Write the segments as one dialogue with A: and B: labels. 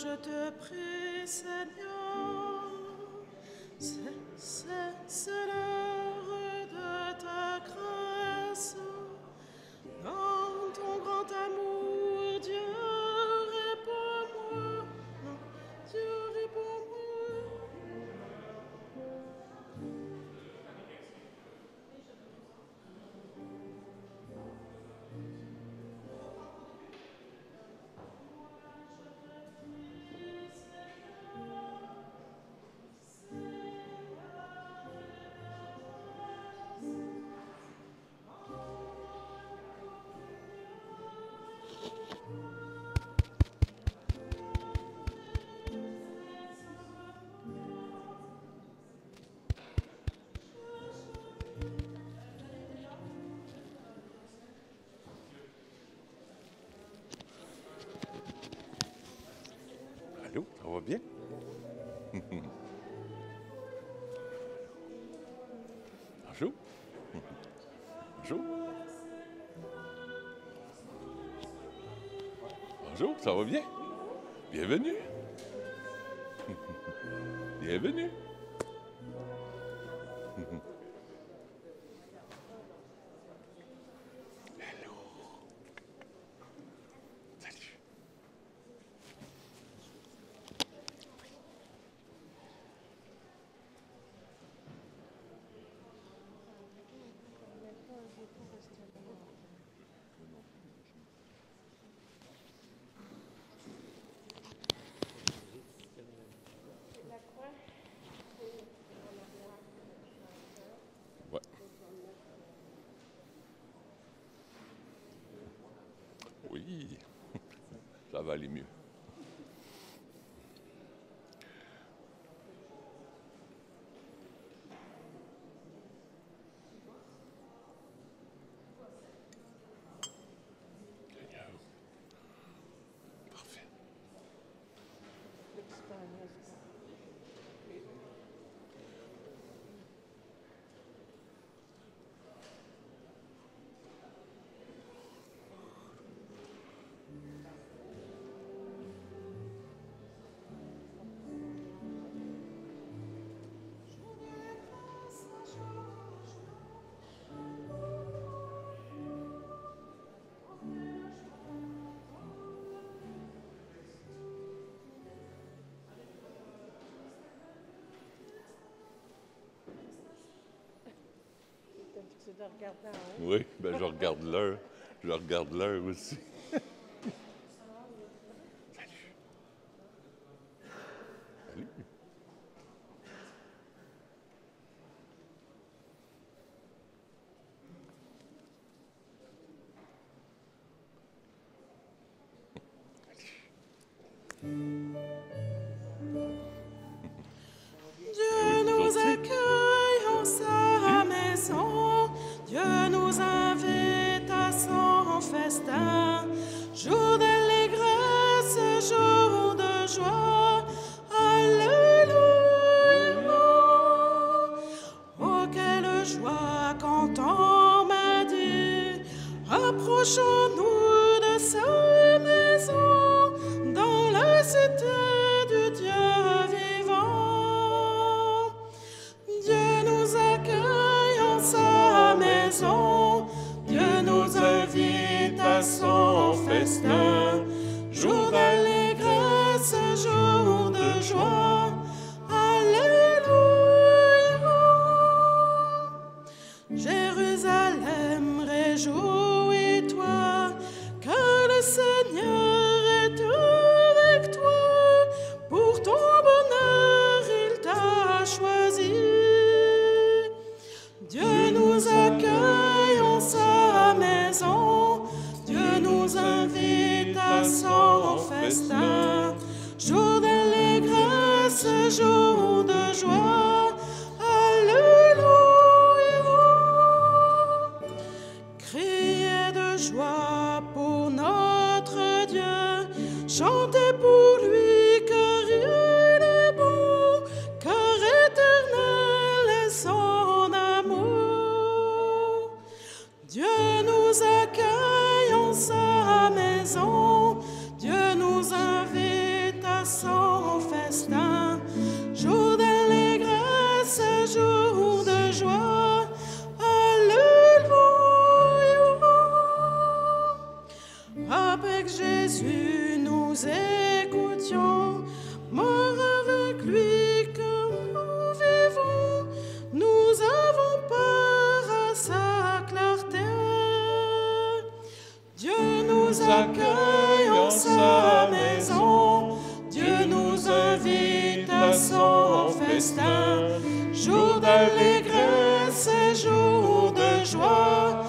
A: je te prie, Seigneur, c'est l'heure de ta grâce. Dans ton grand amour, Dieu, réponds-moi. Dieu, réponds-moi.
B: Allô, ça va bien? Bonjour. Bonjour. Bonjour, ça va bien? Bienvenue. Bienvenue. Allô. Salut. Ouais. Oui, ça va aller mieux. Seigneur. Parfait.
C: Tu dois regarder en haut.
B: Oui, ben je regarde l'heure. Je regarde l'heure aussi. Salut. Salut.
A: Dieu nous accueille en sa maison. Dieu nous invite à son festin. Jour d'allégresse, jour de joie. Alléluia. Oh, quelle joie quand on m'a dit, approchons-nous de sa maison dans la cité du Dieu vivant. Dieu nous accueille en sa maison. Dieu nous invite à son festin. Jour d'allégresse, jour de joie. Alléluia. Jérusalem, réjouis-toi, que le Seigneur est avec toi. Pour ton bonheur, il t'a choisi. Dieu nous accueille en sa maison. Dieu nous invite à son festin. Jour d'allégresse, jour de joie. Alléluia. Criez de joie pour notre Dieu. Chantez pour lui car il est bon. Car éternel est son amour. Dieu nous accueille en sa maison. Dieu nous invite à accueille en sa maison. Dieu nous invite à son festin. Jour d'allégresse et jour de joie.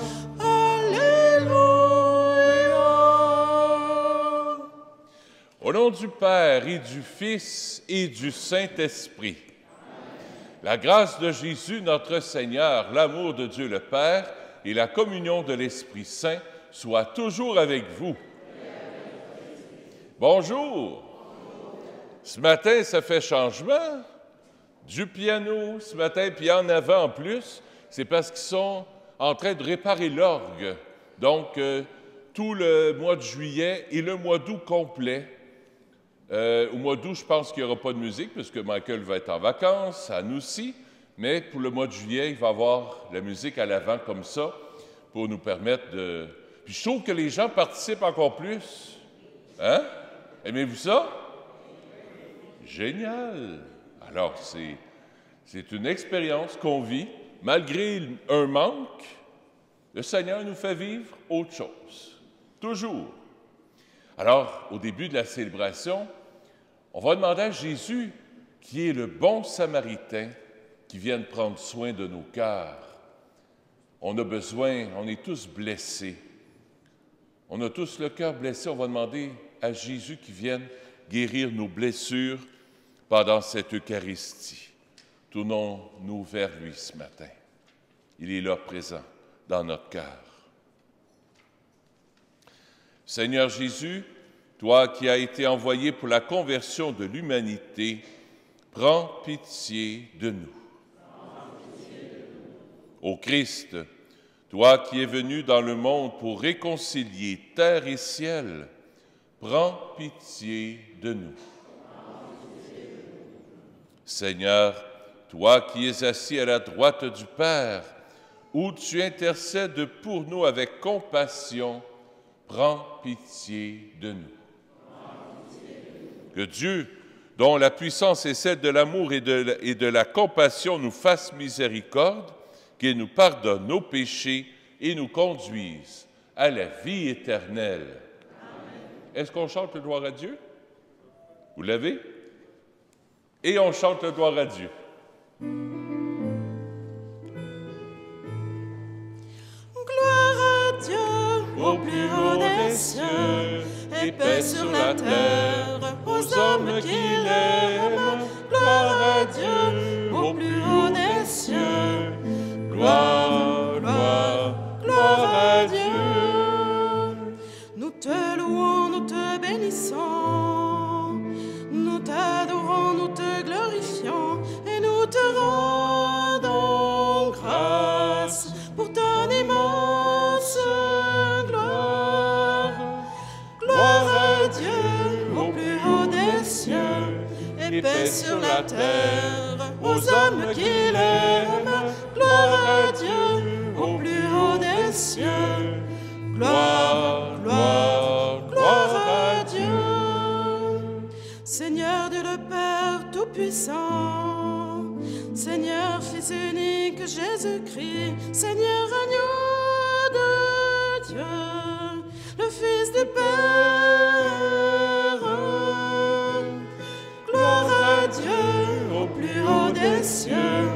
B: Au nom du Père et du Fils et du Saint-Esprit, la grâce de Jésus notre Seigneur, l'amour de Dieu le Père et la communion de l'Esprit Saint soient toujours avec vous. Bonjour! Ce matin, ça fait changement. Du piano ce matin, puis en avant en plus, c'est parce qu'ils sont en train de réparer l'orgue. Donc, tout le mois de juillet et le mois d'août complet. Au mois d'août, je pense qu'il n'y aura pas de musique, puisque Michael va être en vacances, Anne aussi, mais pour le mois de juillet, il va y avoir la musique à l'avant comme ça, pour nous permettre de... Puis je trouve que les gens participent encore plus. Hein? Aimez-vous ça? Génial! Alors, c'est une expérience qu'on vit. Malgré un manque, le Seigneur nous fait vivre autre chose. Toujours. Alors, au début de la célébration, on va demander à Jésus, qui est le bon Samaritain, qui vienne prendre soin de nos cœurs. On a besoin, on est tous blessés. On a tous le cœur blessé. On va demander à Jésus qui vienne guérir nos blessures pendant cette Eucharistie. Tournons-nous vers lui ce matin. Il est là présent dans notre cœur. Seigneur Jésus, toi qui as été envoyé pour la conversion de l'humanité, prends pitié de nous. Ô Christ, toi qui es venu dans le monde pour réconcilier terre et ciel, prends pitié de nous. Seigneur, toi qui es assis à la droite du Père, où tu intercèdes pour nous avec compassion, prends pitié de nous. Que Dieu, dont la puissance est celle de l'amour et de la compassion, nous fasse miséricorde, qu'il nous pardonne nos péchés et nous conduise à la vie éternelle. Est-ce qu'on chante le gloire à Dieu? Vous l'avez? Et on chante le gloire à Dieu.
A: Gloire à Dieu au plus haut des cieux, et paix sur la terre aux hommes qu'il aime. Gloire à Dieu au plus haut des cieux. Gloire, gloire, gloire à Dieu. Nous te louons, nous te bénissons. Nous t'adorons, nous te glorifions et nous te rendons grâce pour ton immense gloire. Gloire à Dieu au plus haut des cieux et paix sur la terre aux hommes qu'il aime. Gloire à Dieu au plus haut des cieux. Gloire, gloire, gloire à Dieu. Seigneur Dieu le Père Tout-Puissant, Seigneur Fils unique Jésus-Christ, Seigneur agneau de Dieu, le Fils du Père. Gloire à Dieu au plus haut des cieux,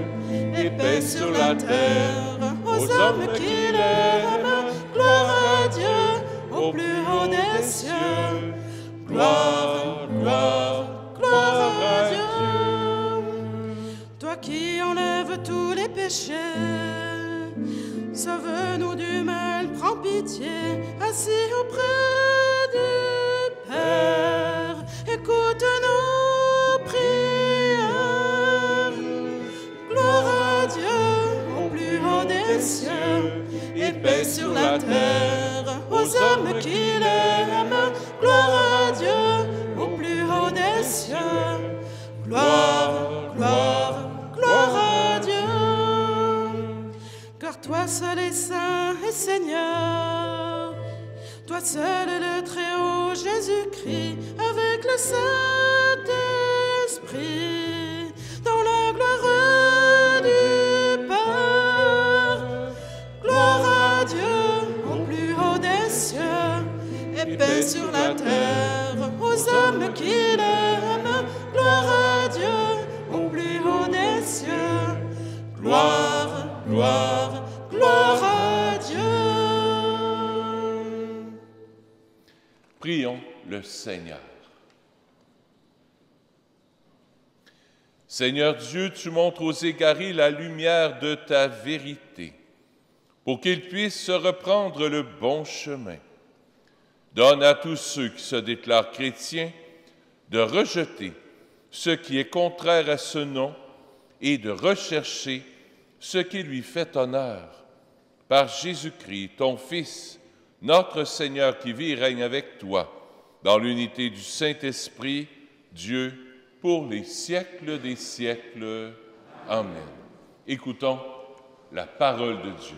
A: et paix sur la terre aux hommes qu'il aime. Gloire à Dieu au plus haut des cieux. Gloire, gloire, gloire à Dieu. Toi qui enlèves tous les péchés, sauve-nous du mal, prends pitié, assis auprès du Père, écoute nos prières. Gloire à Dieu au plus haut des cieux, et paix sur la terre aux hommes qu'il aime. Gloire à Dieu au plus haut des cieux. Gloire, gloire, gloire à Dieu. Car toi seul est saint et Seigneur, toi seul le Très-Haut Jésus-Christ, avec le Saint-Esprit, dans la gloire du Père. Gloire à Dieu au plus haut des cieux, et paix gloire, gloire à Dieu.
B: Prions le Seigneur. Seigneur Dieu, tu montres aux égarés la lumière de ta vérité, pour qu'ils puissent se reprendre le bon chemin. Donne à tous ceux qui se déclarent chrétiens de rejeter ce qui est contraire à ce nom et de rechercher ce qui lui fait honneur. Par Jésus-Christ, ton Fils, notre Seigneur qui vit et règne avec toi, dans l'unité du Saint-Esprit, Dieu, pour les siècles des siècles. Amen. Écoutons la parole de Dieu.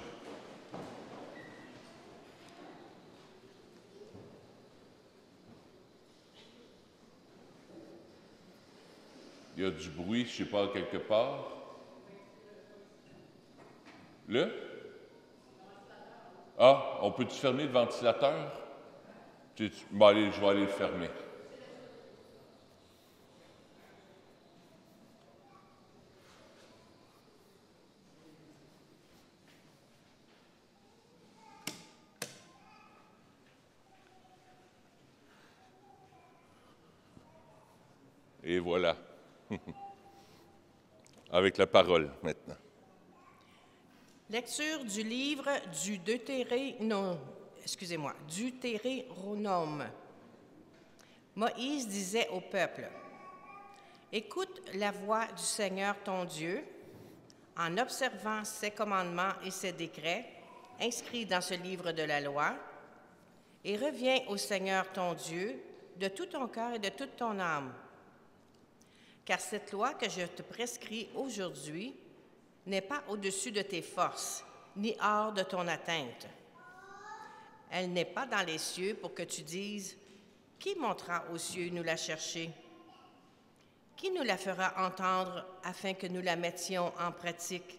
B: Il y a du bruit, je ne sais pas, quelque part. Ah, on peut-tu fermer le ventilateur? Je vais aller le fermer. Et voilà. Avec la parole maintenant.
C: Lecture du livre du Deutéronome. Moïse disait au peuple, « Écoute la voix du Seigneur ton Dieu, en observant ses commandements et ses décrets, inscrits dans ce livre de la loi, et reviens au Seigneur ton Dieu de tout ton cœur et de toute ton âme. Car cette loi que je te prescris aujourd'hui n'est pas au-dessus de tes forces, ni hors de ton atteinte. Elle n'est pas dans les cieux pour que tu dises, « Qui montera aux cieux nous la chercher? Qui nous la fera entendre afin que nous la mettions en pratique?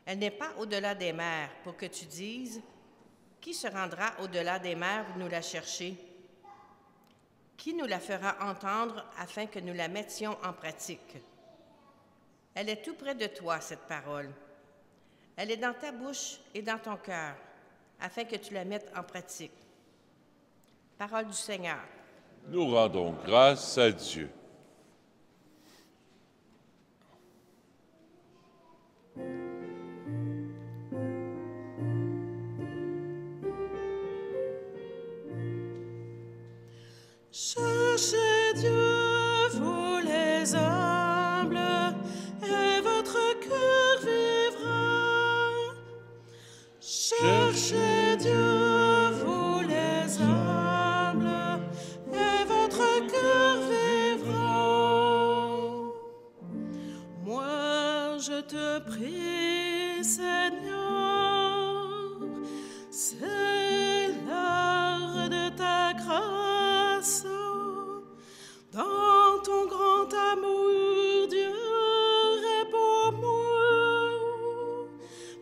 C: Elle n'est pas au-delà des mers pour que tu dises, « Qui se rendra au-delà des mers nous la chercher? Qui nous la fera entendre afin que nous la mettions en pratique? » Elle est tout près de toi, cette parole. Elle est dans ta bouche et dans ton cœur, afin que tu la mettes en pratique. Parole du Seigneur.
B: Nous rendons grâce à Dieu.
A: Cherchez Dieu, vous les humbles, et votre cœur vivra. Cherchez Dieu, vous les humbles, et votre cœur vivra. Moi, je te prie, Seigneur, c'est l'heure de ta grâce. Dans ton grand amour, Dieu, réponds-moi.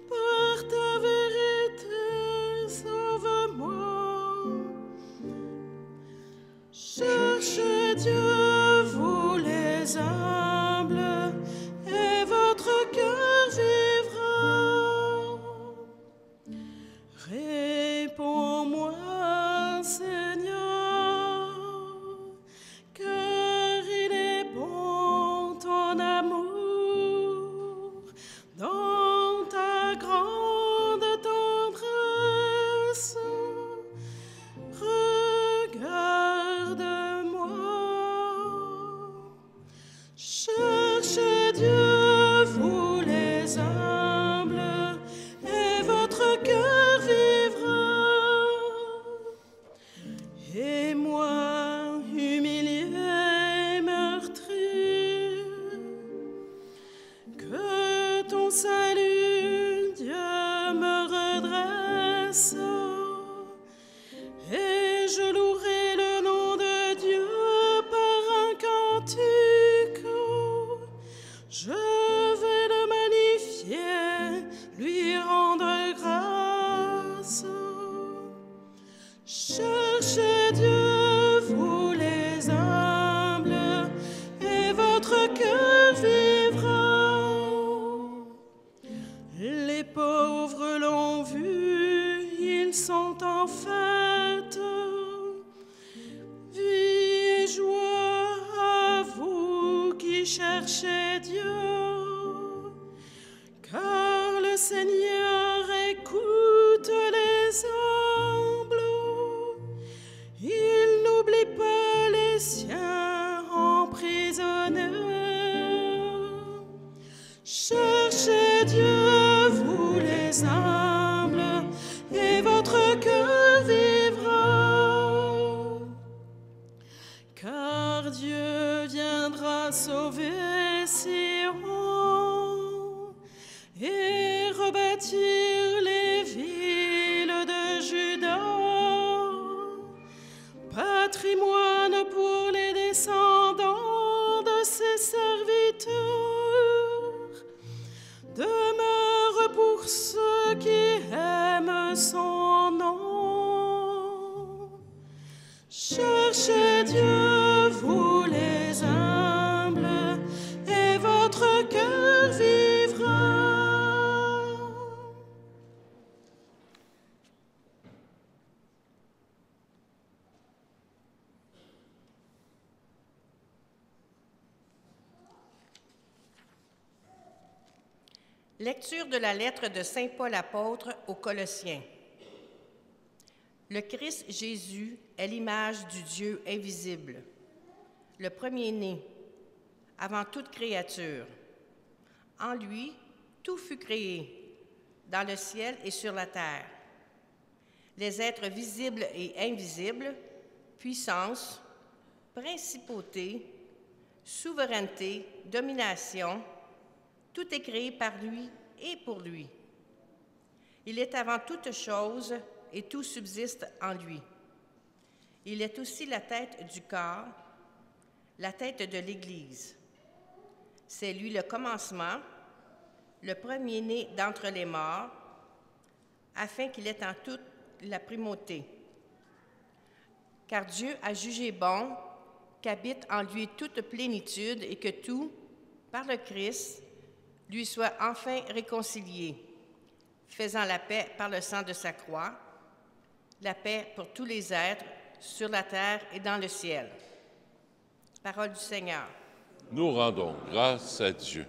A: Par ta vérité, sauve-moi. Cherchez Dieu, vous les humbles, et votre cœur vivra. Réponds-moi, Seigneur. Cherchez Dieu, vous les humbles, et votre cœur vivra. Et moi, humilié et meurtri, que ton salut, Dieu, me redresse, et je louerai le nom de Dieu par un cantique. Je vais le magnifier, lui rendre grâce. Cherchez Dieu, vous les humbles, et votre cœur vivra. cherchez Dieu, car le Seigneur écoute les humbles. Il n'oublie pas les siens emprisonnés. Cherchez Dieu, vous les humbles, et votre cœur vivra. Car Dieu viendra sauver Sion et rebâtir les villes de Juda. Patrimoine pour les descendants de ses serviteurs, demeure pour ceux qui aiment son nom. Cherchez Dieu, vous les humbles, et votre cœur vivra.
C: Lecture de la lettre de saint Paul apôtre aux Colossiens. Le Christ Jésus est l'image du Dieu invisible, le premier-né, avant toute créature. En lui, tout fut créé, dans le ciel et sur la terre. Les êtres visibles et invisibles, puissance, principauté, souveraineté, domination, tout est créé par lui et pour lui. Il est avant toute chose et tout subsiste en lui. Il est aussi la tête du corps, la tête de l'Église. C'est lui le commencement, le premier-né d'entre les morts, afin qu'il ait en toute la primauté. Car Dieu a jugé bon qu'habite en lui toute plénitude et que tout, par le Christ, lui soit enfin réconcilié, faisant la paix par le sang de sa croix, la paix pour tous les êtres sur la terre et dans le ciel. Parole du Seigneur.
B: Nous rendons grâce à Dieu.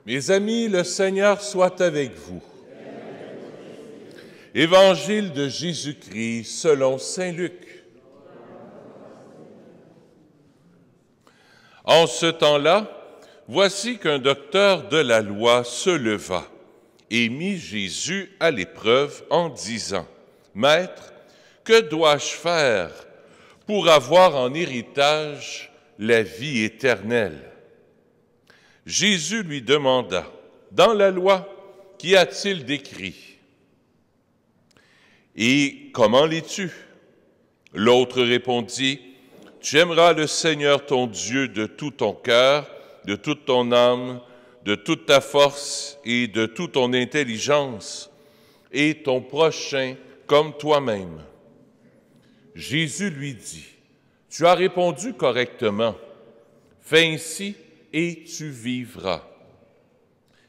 B: Mes amis, le Seigneur soit avec vous. Évangile de Jésus-Christ selon saint Luc. En ce temps-là, voici qu'un docteur de la loi se leva et mit Jésus à l'épreuve en disant, « Maître, que dois-je faire pour avoir en héritage la vie éternelle ?» Jésus lui demanda, « Dans la loi, qu'y a-t-il d'écrit? Et comment lis-tu? » L'autre répondit, « Tu aimeras le Seigneur ton Dieu de tout ton cœur, de toute ton âme, de toute ta force et de toute ton intelligence, et ton prochain comme toi-même. » Jésus lui dit, « Tu as répondu correctement. Fais ainsi et tu vivras. »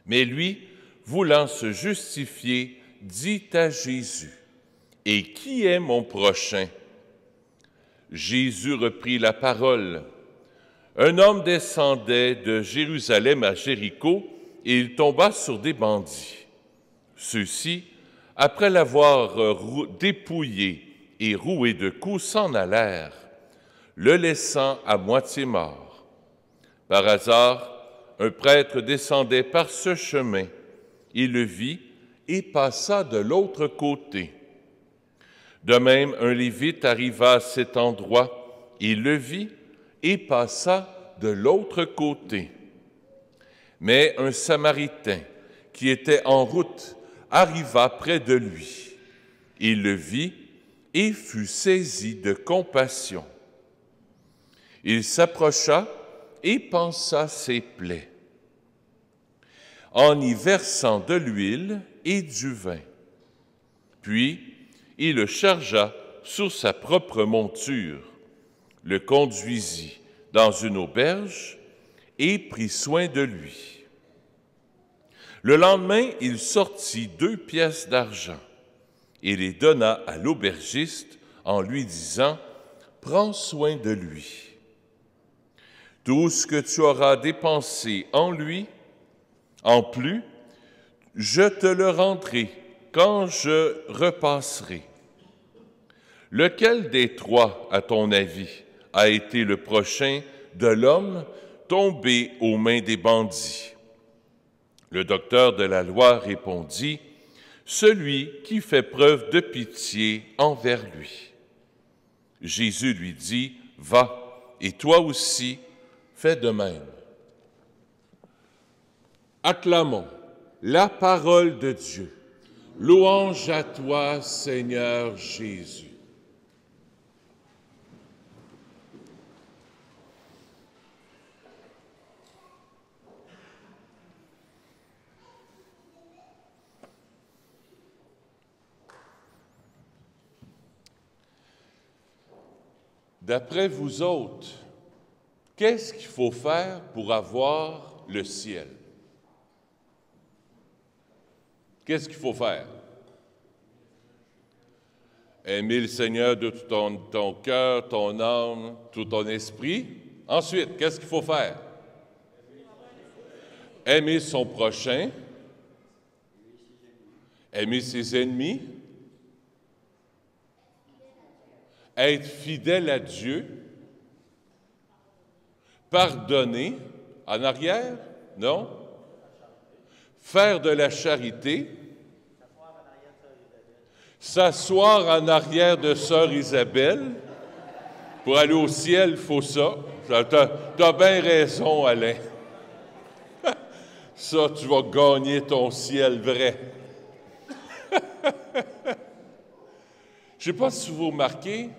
B: Mais lui, voulant se justifier, dit à Jésus, « Et qui est mon prochain? » Jésus reprit la parole, « Un homme descendait de Jérusalem à Jéricho et il tomba sur des bandits. Ceux-ci, après l'avoir dépouillé et roué de coups, s'en allèrent, le laissant à moitié mort. Par hasard, un prêtre descendait par ce chemin. Il le vit et passa de l'autre côté. De même, un Lévite arriva à cet endroit. Il le vit et passa de l'autre côté. Mais un Samaritain qui était en route arriva près de lui. Il le vit et fut saisi de compassion. Il s'approcha et pansa ses plaies, en y versant de l'huile et du vin. Puis, il le chargea sur sa propre monture, le conduisit dans une auberge et prit soin de lui. Le lendemain, il sortit 2 pièces d'argent et les donna à l'aubergiste en lui disant « Prends soin de lui. Tout ce que tu auras dépensé en lui, en plus, je te le rendrai quand je repasserai. » Lequel des 3, à ton avis, a été le prochain de l'homme tombé aux mains des bandits? Le docteur de la loi répondit, « Celui qui fait preuve de pitié envers lui. » Jésus lui dit, « Va, et toi aussi, fais de même. » Acclamons la parole de Dieu. Louange à toi, Seigneur Jésus. D'après vous autres, qu'est-ce qu'il faut faire pour avoir le ciel? Qu'est-ce qu'il faut faire? Aimer le Seigneur de tout ton cœur, ton âme, tout ton esprit. Ensuite, qu'est-ce qu'il faut faire? Aimer son prochain. Aimer ses ennemis. Être fidèle à Dieu. Pardonner. En arrière? Non? Faire de la charité. S'asseoir en arrière de Sœur Isabelle. Pour aller au ciel, il faut ça. T'as bien raison, Alain. Ça, tu vas gagner ton ciel vrai. Je ne sais pas si vous remarquez,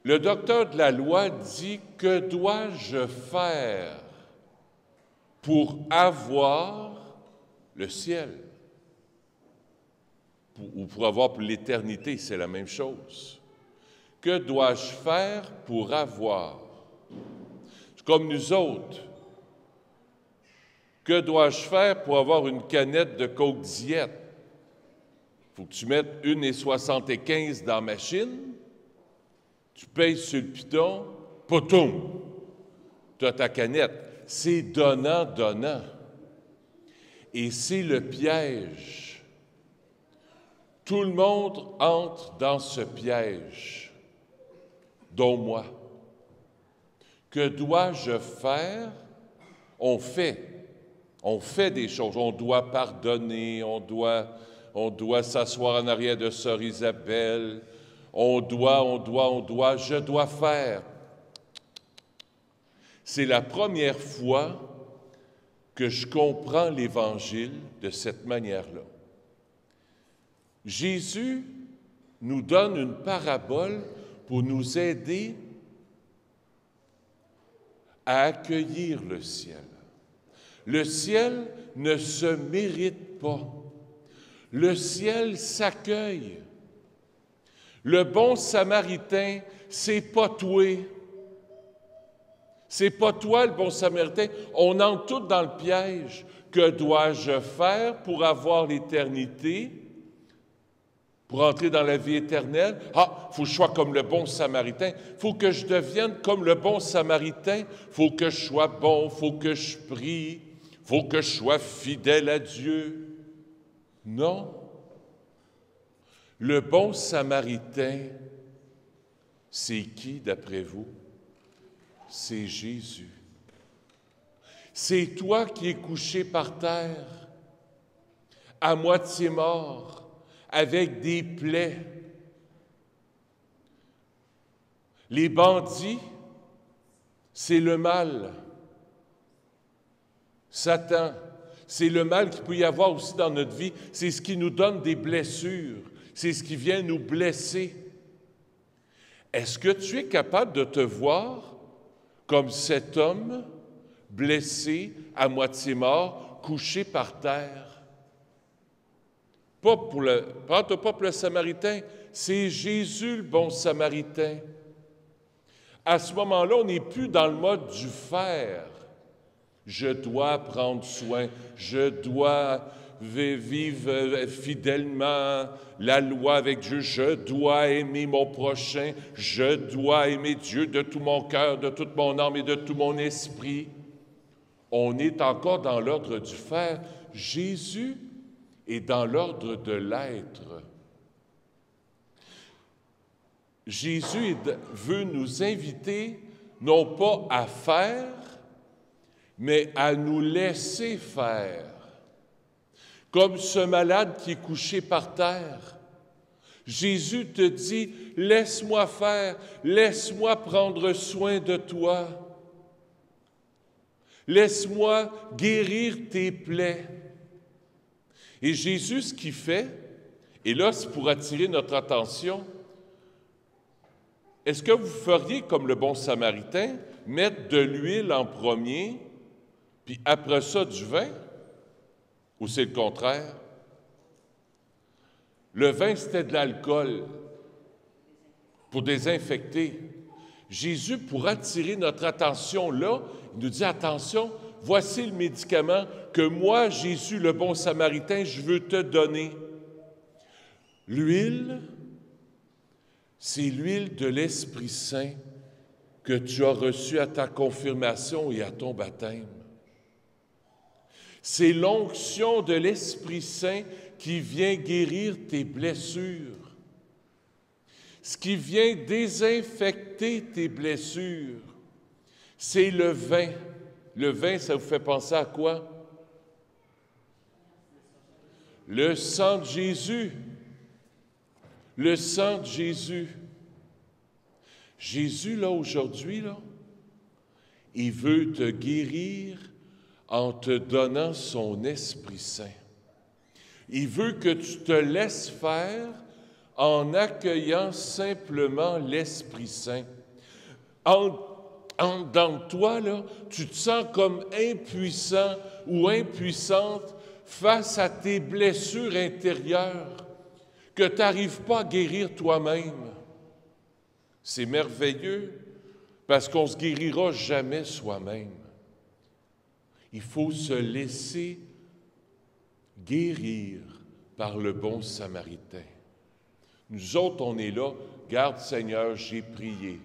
B: le docteur de la loi dit « Que dois-je faire pour avoir le ciel? » Ou pour avoir pour l'éternité, c'est la même chose. Que dois-je faire pour avoir? C'est comme nous autres. Que dois-je faire pour avoir une canette de Coke Diète? Il faut que tu mettes 1,75 dans la machine, tu payes sur le piton, potoum, tu as ta canette. C'est donnant. Et c'est le piège. Tout le monde entre dans ce piège, dont moi. Que dois-je faire? On fait des choses. On doit pardonner, on doit s'asseoir en arrière de Sœur Isabelle. On doit, je dois faire. C'est la première fois que je comprends l'Évangile de cette manière-là. Jésus nous donne une parabole pour nous aider à accueillir le ciel. Le ciel ne se mérite pas. Le ciel s'accueille. Le bon Samaritain, c'est pas toi. C'est pas toi le bon Samaritain. On entre tous dans le piège. Que dois-je faire pour avoir l'éternité? pour entrer dans la vie éternelle. Ah, il faut que je sois comme le bon Samaritain. Il faut que je devienne comme le bon Samaritain. Il faut que je sois bon, il faut que je prie, il faut que je sois fidèle à Dieu. Non. Le bon Samaritain, c'est qui, d'après vous? C'est Jésus. C'est toi qui es couché par terre, à moitié mort, avec des plaies. Les bandits, c'est le mal. Satan, c'est le mal qu'il peut y avoir aussi dans notre vie. C'est ce qui nous donne des blessures. C'est ce qui vient nous blesser. Est-ce que tu es capable de te voir comme cet homme blessé, à moitié mort, couché par terre? Prends-toi pas pour le Samaritain, c'est Jésus le bon Samaritain. À ce moment-là, on n'est plus dans le mode du faire. Je dois prendre soin, je dois vivre fidèlement la loi avec Dieu, je dois aimer mon prochain, je dois aimer Dieu de tout mon cœur, de toute mon âme et de tout mon esprit. On est encore dans l'ordre du faire. Jésus est dans l'ordre de l'être. Jésus veut nous inviter non pas à faire, mais à nous laisser faire. Comme ce malade qui est couché par terre. Jésus te dit, laisse-moi faire, laisse-moi prendre soin de toi. Laisse-moi guérir tes plaies. Et Jésus, ce qu'il fait, et là, c'est pour attirer notre attention, est-ce que vous feriez comme le bon Samaritain, mettre de l'huile en premier, puis après ça, du vin? Ou c'est le contraire? Le vin, c'était de l'alcool pour désinfecter. Jésus, pour attirer notre attention là, il nous dit, attention, voici le médicament que moi, Jésus, le bon Samaritain, je veux te donner. L'huile, c'est l'huile de l'Esprit Saint que tu as reçue à ta confirmation et à ton baptême. C'est l'onction de l'Esprit Saint qui vient guérir tes blessures, ce qui vient désinfecter tes blessures. C'est le vin. Le vin, ça vous fait penser à quoi? Le sang de Jésus. Le sang de Jésus. Jésus, là, aujourd'hui, là, il veut te guérir en te donnant son Esprit Saint. Il veut que tu te laisses faire en accueillant simplement l'Esprit Saint. Dans toi, là, tu te sens comme impuissant ou impuissante face à tes blessures intérieures que tu n'arrives pas à guérir toi-même. C'est merveilleux parce qu'on ne se guérira jamais soi-même. Il faut se laisser guérir par le bon Samaritain. Nous autres, on est là. Garde, Seigneur, j'ai prié.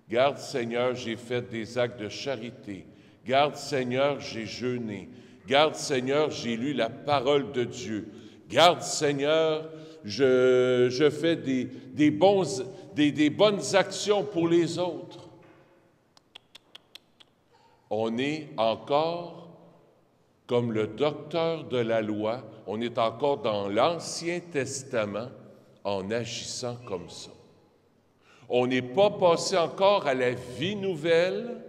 B: Garde, Seigneur, j'ai fait des actes de charité. Garde, Seigneur, j'ai jeûné. Garde, Seigneur, j'ai lu la parole de Dieu. Garde, Seigneur, je fais des bonnes actions pour les autres. On est encore comme le docteur de la loi, on est encore dans l'Ancien Testament en agissant comme ça. On n'est pas passé encore à la vie nouvelle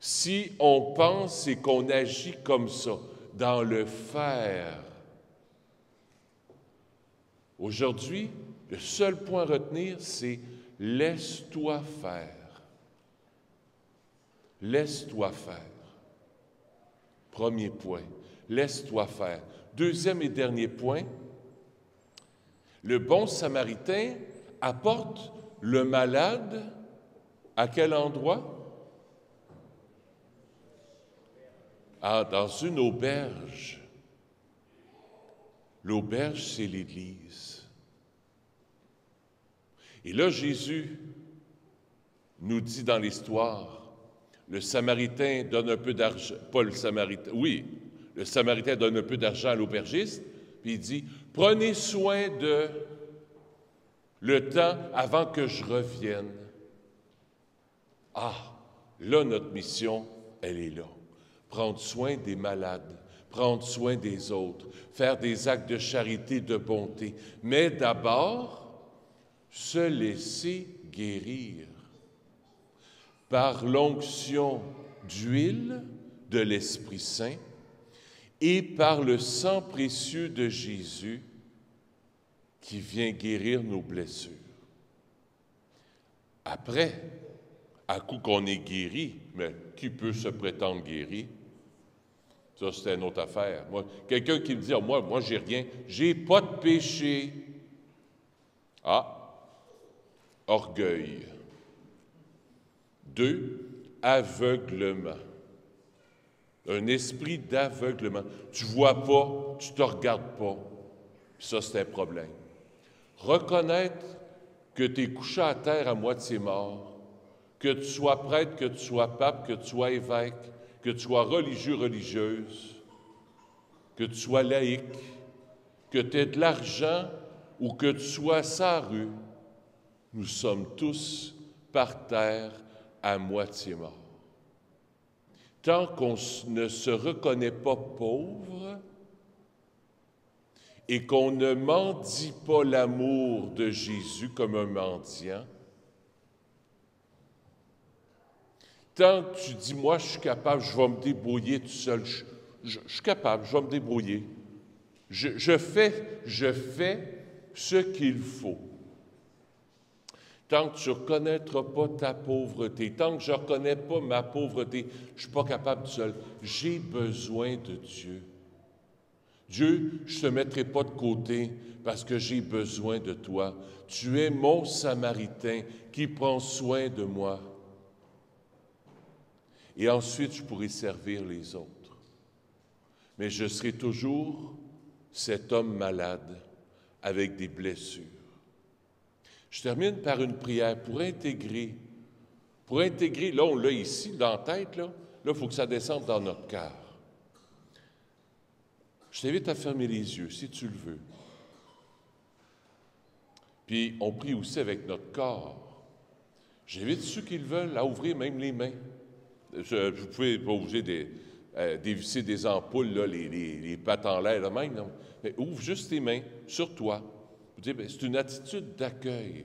B: si on pense et qu'on agit comme ça, dans le faire. Aujourd'hui, le seul point à retenir, c'est « laisse-toi faire ». Laisse-toi faire. Premier point, laisse-toi faire. Deuxième et dernier point, le bon Samaritain apporte le malade à quel endroit? Ah, dans une auberge. L'auberge, c'est l'Église. Et là, Jésus nous dit dans l'histoire, le Samaritain donne un peu d'argent, pas le Samaritain, oui, le Samaritain donne un peu d'argent à l'aubergiste, puis il dit, « Prenez soin de le temps avant que je revienne. » Ah, là, notre mission, elle est là. Prendre soin des malades, prendre soin des autres, faire des actes de charité, de bonté, mais d'abord, se laisser guérir par l'onction d'huile de l'Esprit Saint et par le sang précieux de Jésus qui vient guérir nos blessures. Après, à coup qu'on est guéri, mais qui peut se prétendre guéri? Ça, c'est une autre affaire. Moi, quelqu'un qui me dit, moi, j'ai rien, j'ai pas de péché. Ah, orgueil. 2, aveuglement. Un esprit d'aveuglement. Tu vois pas, tu te regardes pas. Ça, c'est un problème. Reconnaître que tu es couché à terre à moitié mort, que tu sois prêtre, que tu sois pape, que tu sois évêque, que tu sois religieux, religieuse, que tu sois laïque, que tu aies de l'argent ou que tu sois sa rue, nous sommes tous par terre à moitié morts. Tant qu'on ne se reconnaît pas pauvre et qu'on ne mendie pas l'amour de Jésus comme un mendiant, tant que tu dis, moi, je suis capable, je vais me débrouiller tout seul, je suis capable, je vais me débrouiller. Je fais ce qu'il faut. Tant que tu ne reconnaîtras pas ta pauvreté, tant que je ne reconnais pas ma pauvreté, je ne suis pas capable tout seul. J'ai besoin de Dieu. Dieu, je ne te mettrai pas de côté parce que j'ai besoin de toi. Tu es mon Samaritain qui prend soin de moi. Et ensuite, je pourrai servir les autres. Mais je serai toujours cet homme malade avec des blessures. Je termine par une prière pour intégrer, là, on l'a ici, dans la tête, là, il faut que ça descende dans notre cœur. Je t'invite à fermer les yeux, si tu le veux. Puis, on prie aussi avec notre corps. J'invite ceux qui le veulent à ouvrir même les mains. Vous pouvez pas ouvrir dévisser des ampoules, là, les pattes en l'air, là même, non? Mais ouvre juste tes mains sur toi. C'est une attitude d'accueil.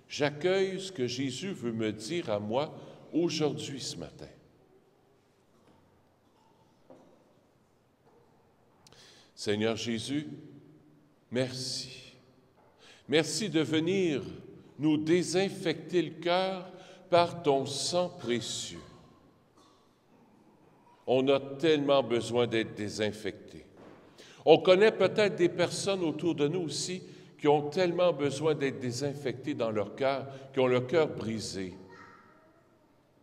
B: J'accueille ce que Jésus veut me dire à moi aujourd'hui, ce matin. Seigneur Jésus, merci. Merci de venir nous désinfecter le cœur par ton sang précieux. On a tellement besoin d'être désinfectés. On connaît peut-être des personnes autour de nous aussi qui ont tellement besoin d'être désinfectés dans leur cœur, qui ont le cœur brisé,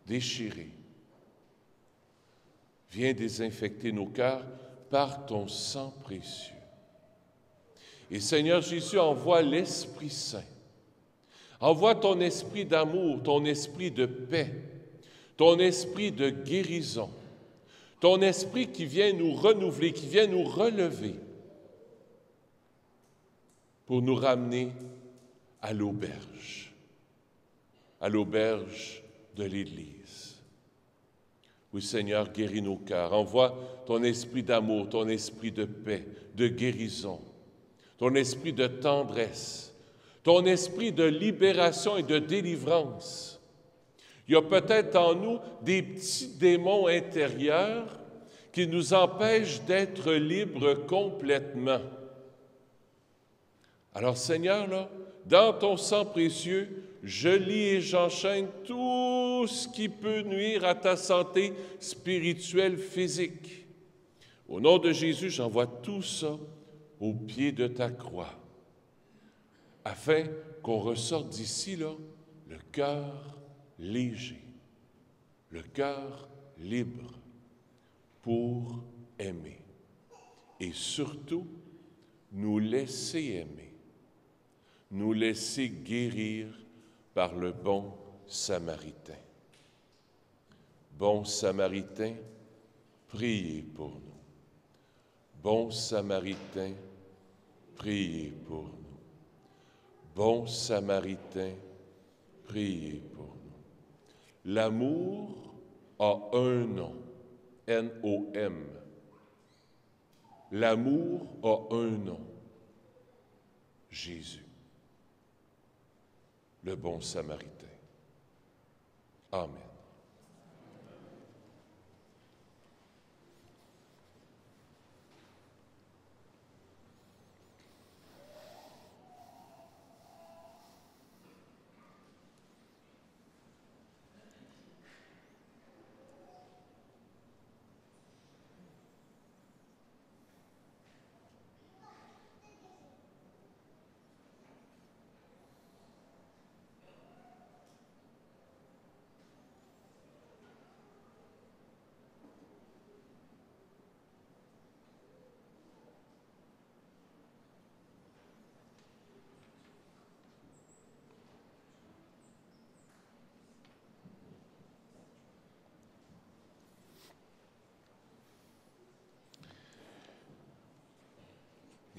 B: déchiré. Viens désinfecter nos cœurs par ton sang précieux. Et Seigneur Jésus, envoie l'Esprit Saint. Envoie ton esprit d'amour, ton esprit de paix, ton esprit de guérison, ton esprit qui vient nous renouveler, qui vient nous relever pour nous ramener à l'auberge de l'Église. Oui, Seigneur, guéris nos cœurs. Envoie ton esprit d'amour, ton esprit de paix, de guérison, ton esprit de tendresse, ton esprit de libération et de délivrance. Il y a peut-être en nous des petits démons intérieurs qui nous empêchent d'être libres complètement. Alors, Seigneur, là, dans ton sang précieux, je lie et j'enchaîne tout ce qui peut nuire à ta santé spirituelle, physique. Au nom de Jésus, j'envoie tout ça au pied de ta croix, afin qu'on ressorte d'ici, là, le cœur léger, le cœur libre pour aimer. Et surtout, nous laisser aimer, nous laisser guérir par le bon Samaritain. Bon Samaritain, priez pour nous. Bon Samaritain, priez pour nous. Bon Samaritain, priez pour nous. L'amour a un nom, N-O-M. L'amour a un nom, Jésus, le bon Samaritain. Amen.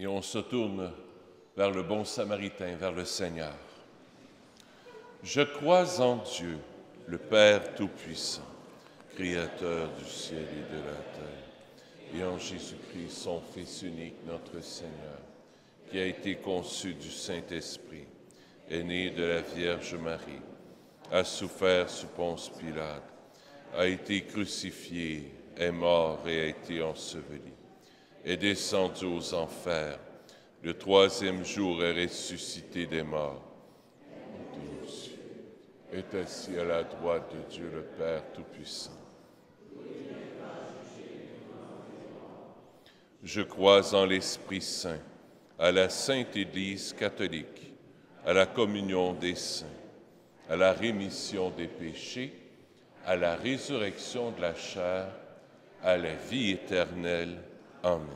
B: Et on se tourne vers le bon Samaritain, vers le Seigneur. Je crois en Dieu, le Père Tout-Puissant, Créateur du ciel et de la terre, et en Jésus-Christ, son Fils unique, notre Seigneur, qui a été conçu du Saint-Esprit, est né de la Vierge Marie, a souffert sous Ponce Pilate, a été crucifié, est mort et a été enseveli, est descendu aux enfers, le troisième jour est ressuscité des morts, est assis à la droite de Dieu le Père Tout-Puissant. Je crois en l'Esprit Saint, à la Sainte Église catholique, à la communion des saints, à la rémission des péchés, à la résurrection de la chair, à la vie éternelle. Amen.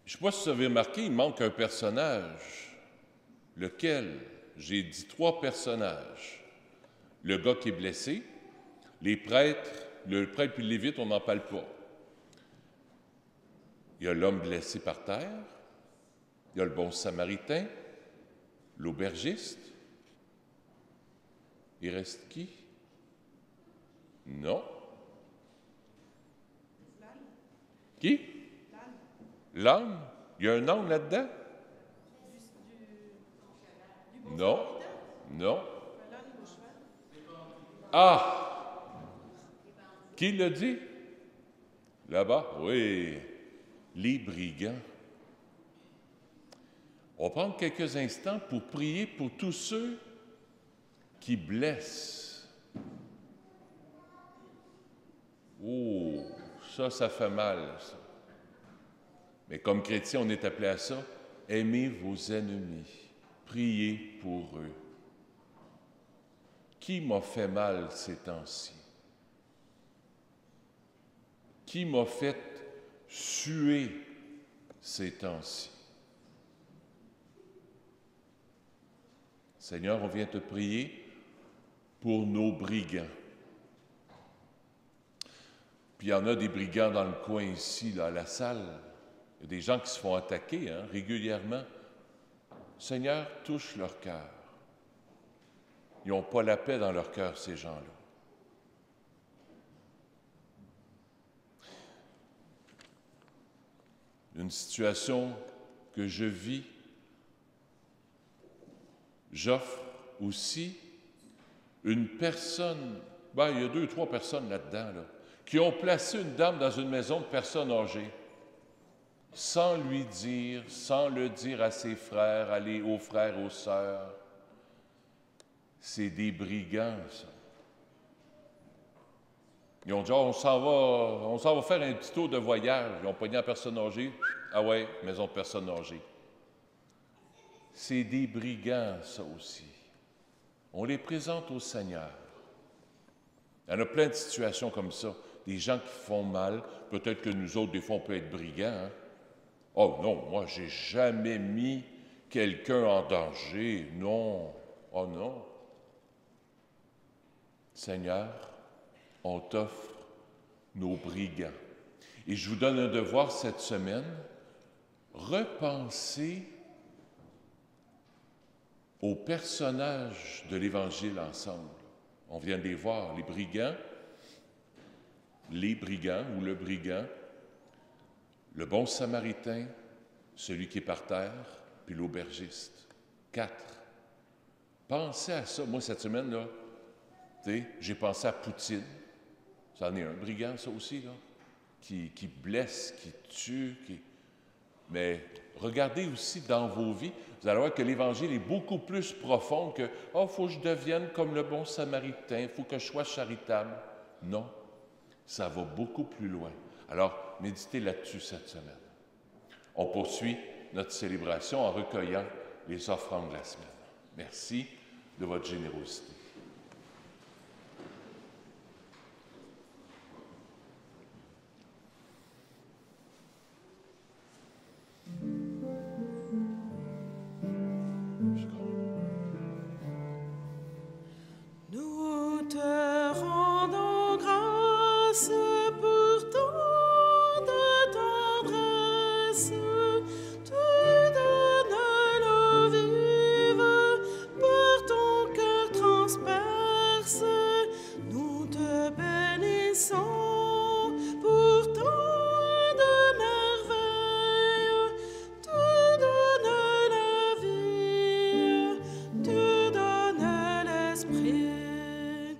B: Je ne sais pas si vous avez remarqué, il manque un personnage. Lequel? J'ai dit 3 personnages. Le gars qui est blessé, les prêtres, le prêtre puis le lévite, on n'en parle pas. Il y a l'homme blessé par terre, il y a le bon Samaritain, l'aubergiste. Il reste qui? Non. Qui? L'âne. Il y a un âne là-dedans? Non. Non. Ah! Qui l'a dit? Là-bas? Oui. Les brigands. On va prendre quelques instants pour prier pour tous ceux qui blessent. Oh, ça fait mal, ça. Mais comme chrétiens, on est appelé à ça. Aimez vos ennemis. Priez pour eux. Qui m'a fait mal ces temps-ci? Qui m'a fait suer ces temps-ci? Seigneur, on vient te prier pour nos brigands. Puis il y en a des brigands dans le coin ici, là, à la salle. Il y a des gens qui se font attaquer régulièrement. Seigneur, touche leur cœur. Ils n'ont pas la paix dans leur cœur, ces gens-là. Une situation que je vis, j'offre aussi une personne, il y a 2 ou 3 personnes là-dedans, qui ont placé une dame dans une maison de personnes âgées, sans lui dire, sans le dire à ses frères, aux frères, aux sœurs. C'est des brigands, ça. Ils ont dit, on s'en va faire un petit tour de voyage. Ils ont pogné la personne âgée. Ah ouais, maison de personnes âgées. C'est des brigands, ça aussi. On les présente au Seigneur. Il y en a plein de situations comme ça. Des gens qui font mal. Peut-être que nous autres, des fois, on peut être brigands. Oh non, moi, j'ai jamais mis quelqu'un en danger. Non, oh non. Seigneur, on t'offre nos brigands. Et je vous donne un devoir cette semaine, repensez aux personnages de l'Évangile ensemble. On vient de les voir, les brigands ou le brigand, le bon samaritain, celui qui est par terre, puis l'aubergiste. 4. Pensez à ça. Moi, cette semaine-là, j'ai pensé à Poutine. Ça en est un brigand, ça aussi, là, qui blesse, qui tue. Mais regardez aussi dans vos vies, vous allez voir que l'Évangile est beaucoup plus profond que « Oh, il faut que je devienne comme le bon samaritain, il faut que je sois charitable. » Non, ça va beaucoup plus loin. Alors, méditez là-dessus cette semaine. On poursuit notre célébration en recueillant les offrandes de la semaine. Merci de votre générosité.
A: Nous te rendons grâce pour tant de tendresse. Tu donnes l'eau vive par ton cœur transperce. Nous te bénissons pour tant de merveilles. Tu donnes la vie, tu donnes l'esprit.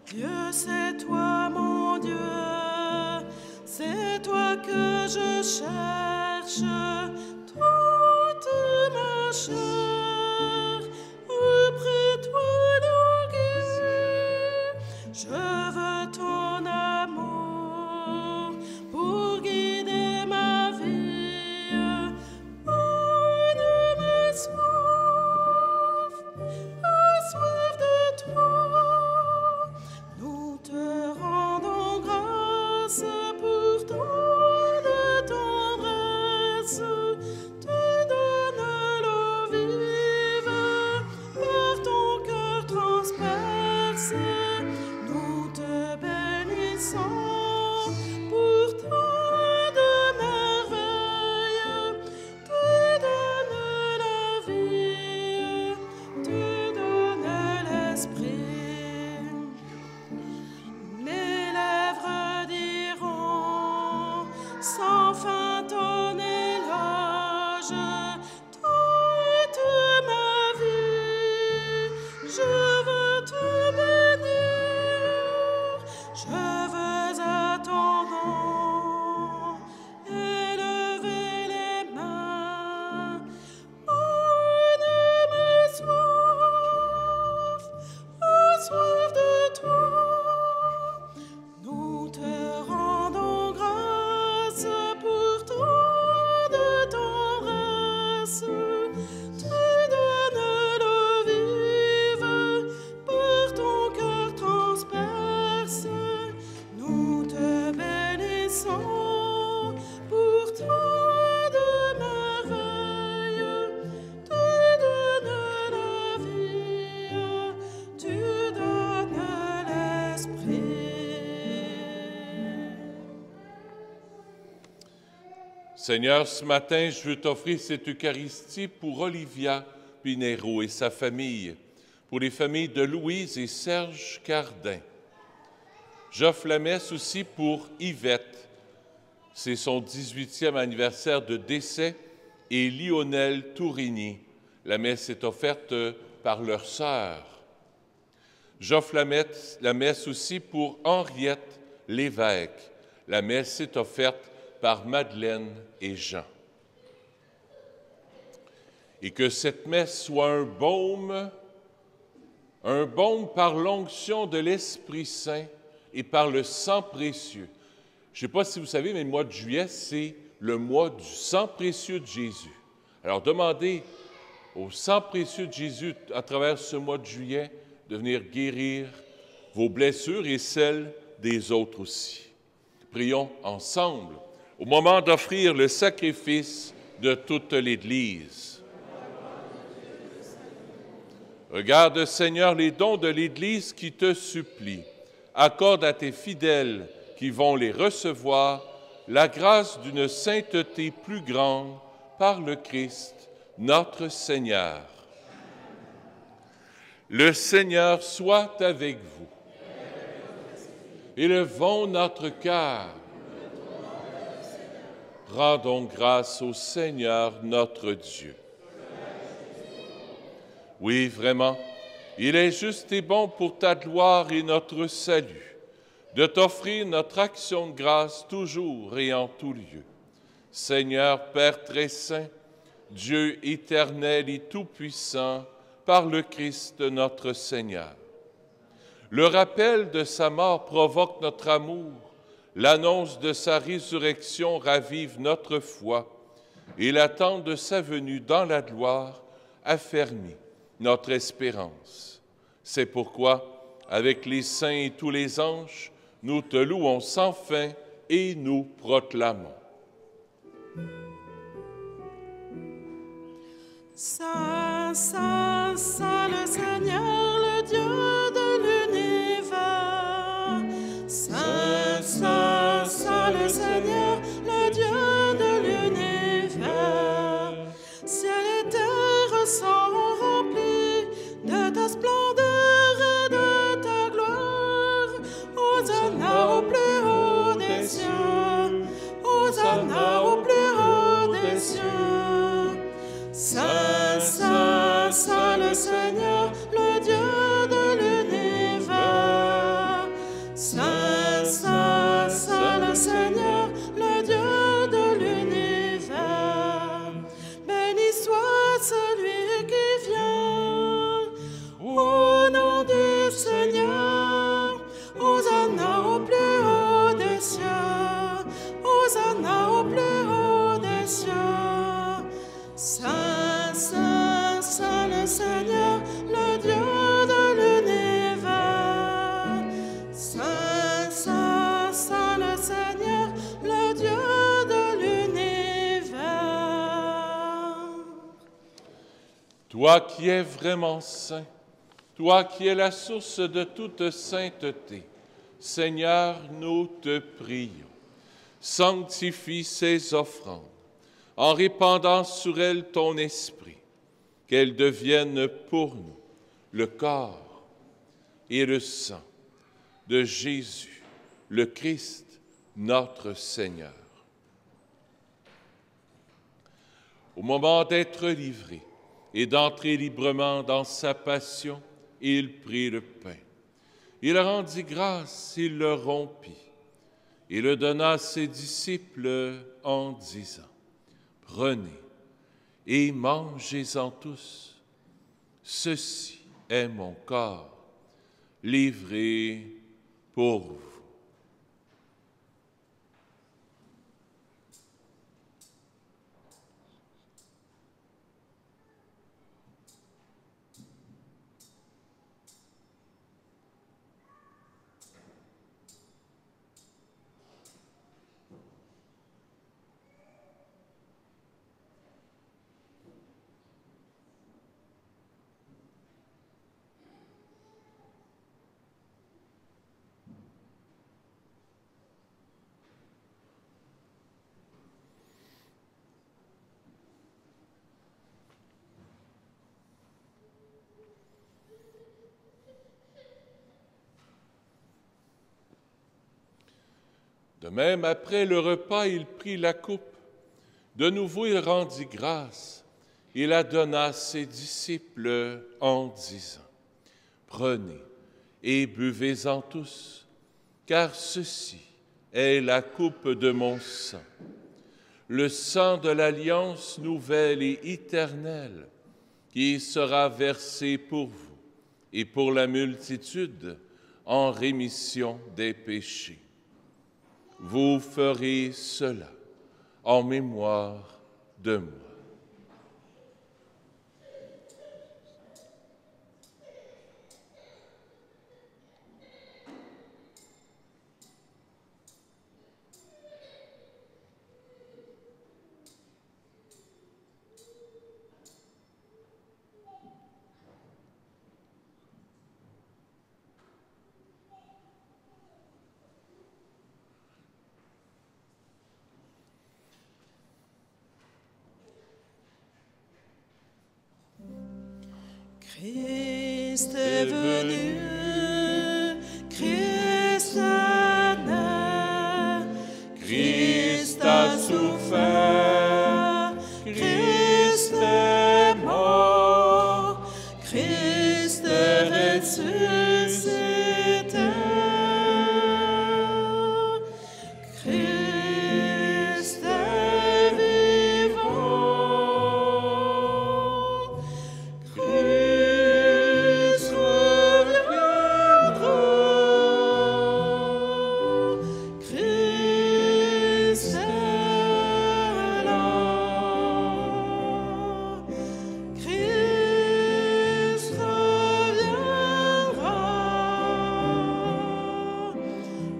A: Dieu, c'est toi mon Dieu, c'est toi que je cherche, toute ma chair, auprès de toi languir. Je veux ton amour pour guider ma vie, de ma soif de toi. Nous te rendons grâce pour tant de tendresse. Tu donnes l'eau vive par ton cœur transperce. Nous te bénissons pour tant de merveilles. Tu donnes la vie, tu donnes l'esprit. Mes lèvres diront sans fin ton éloge, toute ma vie. Je veux te bénir, je veux à ton nom élever les mains. De ma soif de toi. Nous te rendons grâce pour tant de tendresse. Tu donnes l'eau vive par ton cœur transperce. Nous te bénissons pour tant de merveilles. Tu donnes la vie, tu donnes l'esprit.
B: Seigneur, ce matin, je veux t'offrir cette Eucharistie pour Olivia Pinheiro et sa famille, pour les familles de Louise et Serge Cardin. J'offre la messe aussi pour Yvette. C'est son 18e anniversaire de décès, et Lionel Tourigny. La messe est offerte par leur sœur. J'offre la messe aussi pour Henriette Lévesque. La messe est offerte par Madeleine et Jean. Et que cette messe soit un baume par l'onction de l'Esprit Saint et par le sang précieux. Je ne sais pas si vous savez, mais le mois de juillet, c'est le mois du sang précieux de Jésus. Alors demandez au sang précieux de Jésus, à travers ce mois de juillet, de venir guérir vos blessures et celles des autres aussi. Prions ensemble au moment d'offrir le sacrifice de toute l'Église. Regarde, Seigneur, les dons de l'Église qui te supplient. Accorde à tes fidèles qui vont les recevoir la grâce d'une sainteté plus grande par le Christ, notre Seigneur. Le Seigneur soit avec vous. Élevons notre cœur. Rendons grâce au Seigneur notre Dieu. Oui, vraiment, il est juste et bon pour ta gloire et notre salut de t'offrir notre action de grâce toujours et en tout lieu. Seigneur Père très saint, Dieu éternel et tout-puissant, par le Christ notre Seigneur. Le rappel de sa mort provoque notre amour, l'annonce de sa résurrection ravive notre foi, et l'attente de sa venue dans la gloire affermit notre espérance. C'est pourquoi, avec les saints et tous les anges, nous te louons sans fin et nous proclamons.
A: Saint, Saint, Saint le Seigneur, le Dieu de l'univers. Saint, Saint, Saint le Seigneur, le Dieu de l'univers. Ciel et terre sont remplis de ta splendeur et de ta gloire. Hosanna au plus haut des cieux. Hosanna au plus haut des cieux. Saint, Saint, Saint le Seigneur, le Dieu de l'univers. Saint, Saint, Saint le Seigneur, le Dieu de l'univers. Béni soit celui qui vient au nom du Seigneur. Hosanna au plus haut des cieux. Hosanna au plus haut des cieux. Saint, Saint, Saint le Seigneur, le Dieu de l'univers. Saint, Saint, Saint le Seigneur, le Dieu de l'univers.
B: Toi qui es vraiment saint, toi qui es la source de toute sainteté, Seigneur, nous te prions. Sanctifie ces offrandes en répandant sur elles ton esprit, qu'elles deviennent pour nous le corps et le sang de Jésus, le Christ, notre Seigneur. Au moment d'être livré et d'entrer librement dans sa passion, il prit le pain. Il rendit grâce, il le rompit et le donna à ses disciples en disant: Prenez et mangez-en tous. Ceci est mon corps, livré pour vous. De même, après le repas, il prit la coupe. De nouveau, il rendit grâce. Il la donna à ses disciples en disant: Prenez et buvez-en tous, car ceci est la coupe de mon sang, le sang de l'alliance nouvelle et éternelle, qui sera versé pour vous et pour la multitude en rémission des péchés. Vous ferez cela en mémoire de moi.
A: Christ est venu, Christ est né, Christ a souffert, Christ est mort, Christ est ressuscité. Christ est vivant. Christ reviendra. Christ est là. Christ reviendra.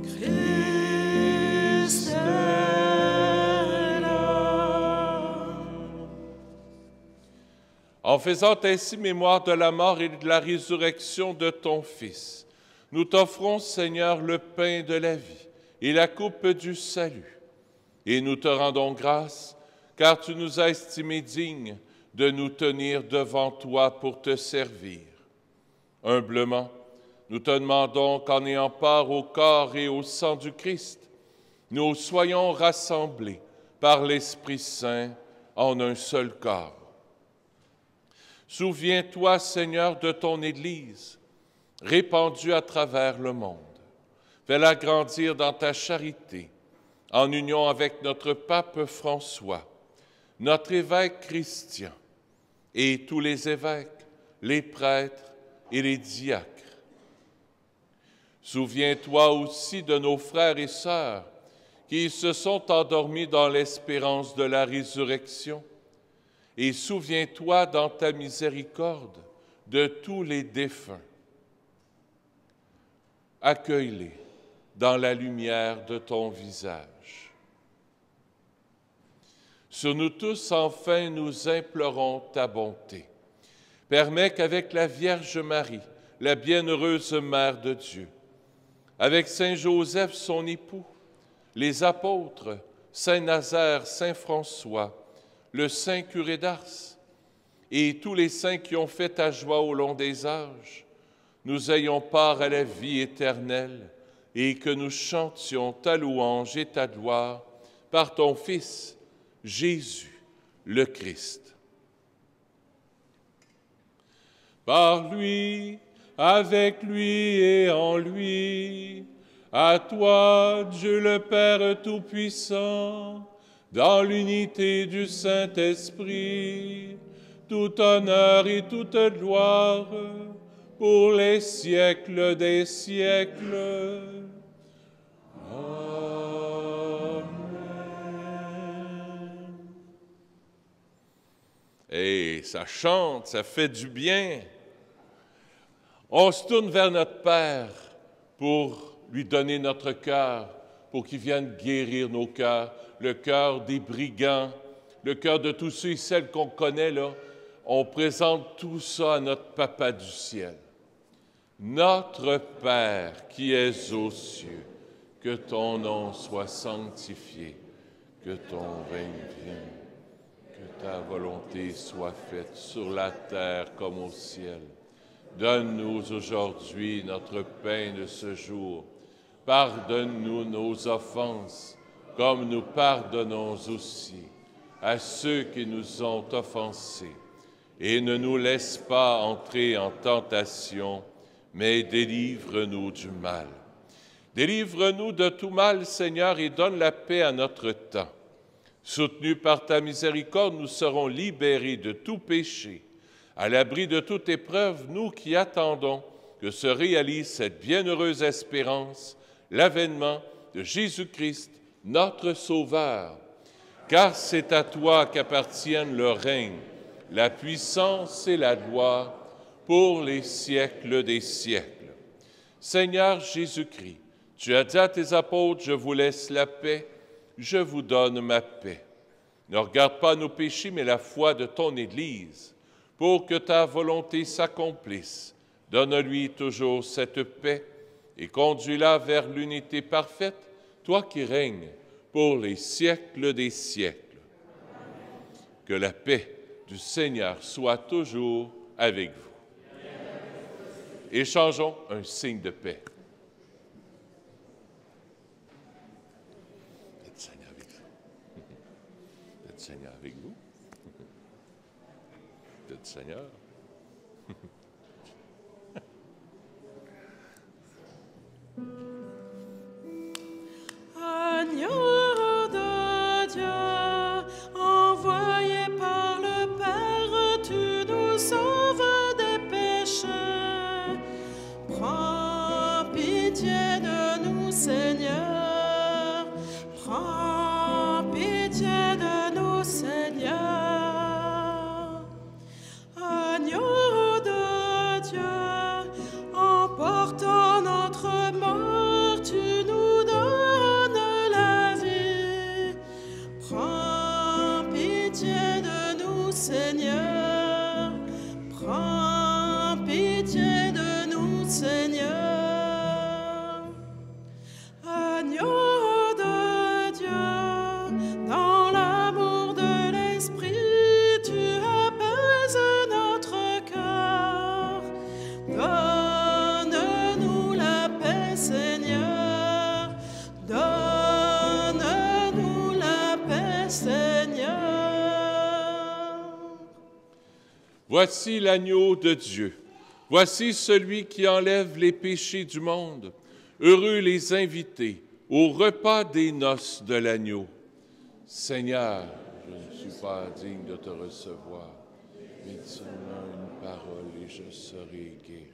A: Christ est là.
B: En faisant ainsi mémoire de la mort et de la résurrection de ton Fils, nous t'offrons, Seigneur, le pain de la vie et la coupe du salut. Et nous te rendons grâce, car tu nous as estimés dignes de nous tenir devant toi pour te servir. Humblement, nous te demandons qu'en ayant part au corps et au sang du Christ, nous soyons rassemblés par l'Esprit Saint en un seul corps. Souviens-toi, Seigneur, de ton Église, répandue à travers le monde. Fais-la grandir dans ta charité, en union avec notre pape François, notre évêque Christian, et tous les évêques, les prêtres et les diacres. Souviens-toi aussi de nos frères et sœurs qui se sont endormis dans l'espérance de la résurrection. Et souviens-toi dans ta miséricorde de tous les défunts. Accueille-les dans la lumière de ton visage. Sur nous tous, enfin, nous implorons ta bonté. Permets qu'avec la Vierge Marie, la bienheureuse Mère de Dieu, avec Saint Joseph, son époux, les apôtres, Saint Nazaire, Saint François, le Saint curé d'Ars et tous les saints qui ont fait ta joie au long des âges, nous ayons part à la vie éternelle et que nous chantions ta louange et ta gloire par ton Fils, Jésus, le Christ. Par lui, avec lui et en lui, à toi, Dieu le Père Tout-Puissant, dans l'unité du Saint-Esprit, tout honneur et toute gloire pour les siècles des siècles. Amen. Et ça chante, ça fait du bien. On se tourne vers notre Père pour lui donner notre cœur, pour qu'il vienne guérir nos cœurs, le cœur des brigands, le cœur de tous ceux et celles qu'on connaît, là. On présente tout ça à notre Papa du ciel. Notre Père qui es aux cieux, que ton nom soit sanctifié, que ton règne vienne, que ta volonté soit faite sur la terre comme au ciel. Donne-nous aujourd'hui notre pain de ce jour. Pardonne-nous nos offenses, comme nous pardonnons aussi à ceux qui nous ont offensés. Et ne nous laisse pas entrer en tentation, mais délivre-nous du mal. Délivre-nous de tout mal, Seigneur, et donne la paix à notre temps. Soutenus par ta miséricorde, nous serons libérés de tout péché. À l'abri de toute épreuve, nous qui attendons que se réalise cette bienheureuse espérance, l'avènement de Jésus-Christ, notre Sauveur. Car c'est à toi qu'appartiennent le règne, la puissance et la gloire pour les siècles des siècles. Seigneur Jésus-Christ, tu as dit à tes apôtres, je vous laisse la paix, je vous donne ma paix. Ne regarde pas nos péchés, mais la foi de ton Église, pour que ta volonté s'accomplisse. Donne-lui toujours cette paix et conduis-la vers l'unité parfaite, toi qui règnes pour les siècles des siècles. Que la paix du Seigneur soit toujours avec vous. Échangeons un signe de paix. Peut-être Seigneur avec vous. Peut-être Seigneur avec vous. Peut-être Seigneur.
A: Agneau de Dieu, envoyé par le Père, tu nous sauves des péchés. Prends pitié de nous, Seigneur. Prends pitié de nous, Seigneur. Agneau de Dieu, emportant notre mort, tu nous donnes la vie. Prends pitié de nous, Seigneur. Prends pitié de nous, Seigneur. Agneau de Dieu, dans l'amour de l'Esprit, tu apaises notre cœur. Donne-nous la paix, Seigneur. Donne-nous la paix, Seigneur.
B: Voici l'agneau de Dieu. Voici celui qui enlève les péchés du monde. Heureux les invités au repas des noces de l'agneau. Seigneur, je ne suis pas digne de te recevoir, mais dis seulement une parole et je serai guéri.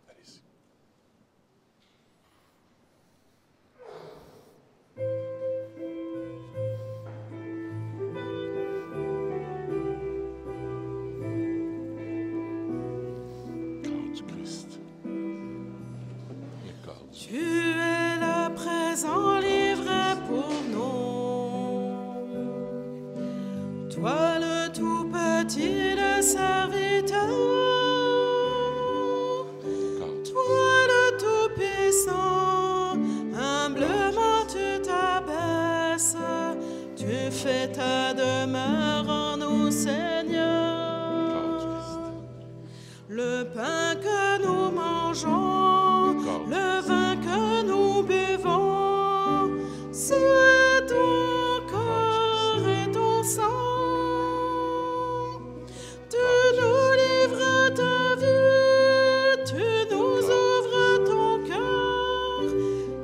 B: Allez-y. Corps du Christ. Le corps du
A: Tu es le présent livré pour nous. Toi le tout petit, le serviteur.
B: corps.
A: Toi le tout puissant, humblement tu t'abaisses. Tu fais ta demeure en nous, Seigneur.
B: Corps du Christ.
A: Le pain que nous mangeons, le vin que nous buvons, c'est ton corps et ton sang. Tu nous livres ta vie, tu nous ouvres ton cœur,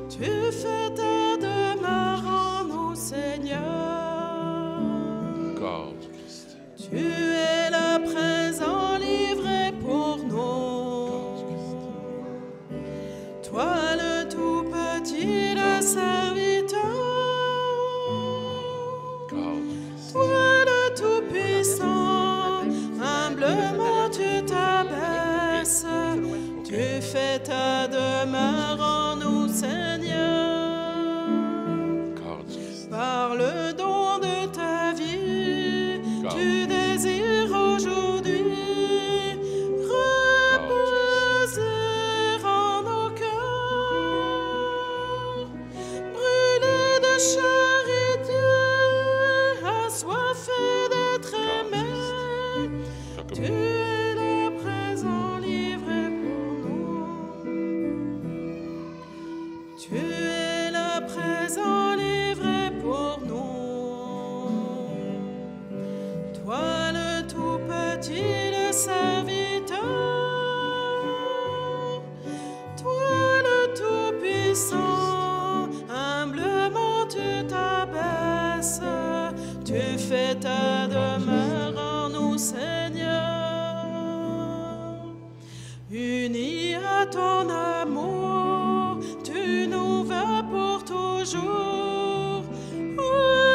A: tu fais ta demeure en nous, Seigneur.
B: Corps du Christ.
A: Tu es le présent livré pour nous. Toi le tout petit, le serviteur.
B: Corps du Christ.
A: Toi le tout puissant, humblement tu t'abaisses. Tu fais ta demeure en nous, Seigneur.
B: Corps du Christ.
A: Par le don de ta vie,
B: Corps.
A: tu désires aujourd'hui reposer en nos cœurs, brûler de charité, assoiffé d'être aimé. Tu es le présent livré pour nous. Tu es le présent livré pour nous. Toi le tout petit, le serviteur. Toi le tout puissant, humblement tu t'abaisses. Tu fais ta demeure en à ton amour, tu nous veux pour toujours.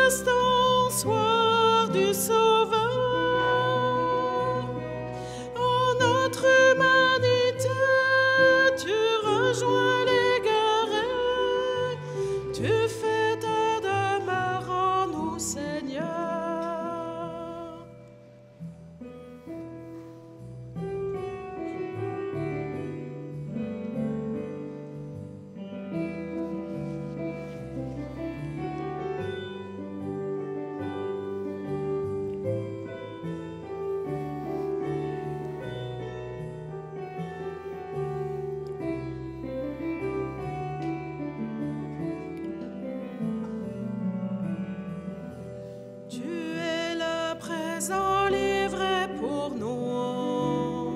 A: Instant soir du Sauveur, en notre humanité, tu rejoins l'égaré, tu fais ta demeure en nous, Seigneur. Tu es le présent livré pour nous.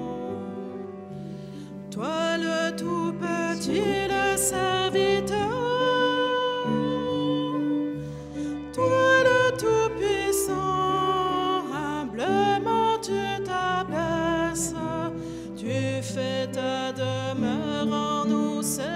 A: Toi le tout petit, le serviteur. Toi le tout puissant, humblement tu t'abaisses. Tu fais ta demeure en nous, Seigneur.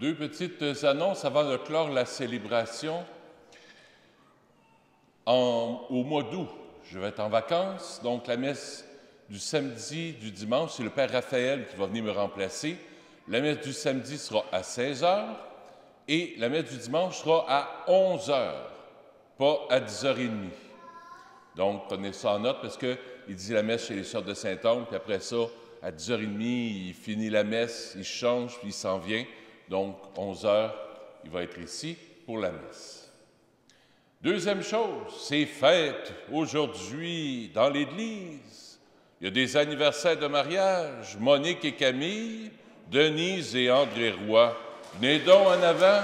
B: Deux petites annonces avant de clore la célébration. Au mois d'août, je vais être en vacances, donc la messe du samedi, du dimanche, c'est le Père Raphaël qui va venir me remplacer. La messe du samedi sera à 16h et la messe du dimanche sera à 11h, pas à 10h30. Donc, prenez ça en note parce qu'il dit la messe chez les Sœurs de Saint-Anne, puis après ça, à 10h30, il finit la messe, il change, puis il s'en vient. Donc, 11h, il va être ici pour la messe. Deuxième chose, c'est fête aujourd'hui dans l'Église. Il y a des anniversaires de mariage, Monique et Camille, Denise et André Roy. Venez donc en avant.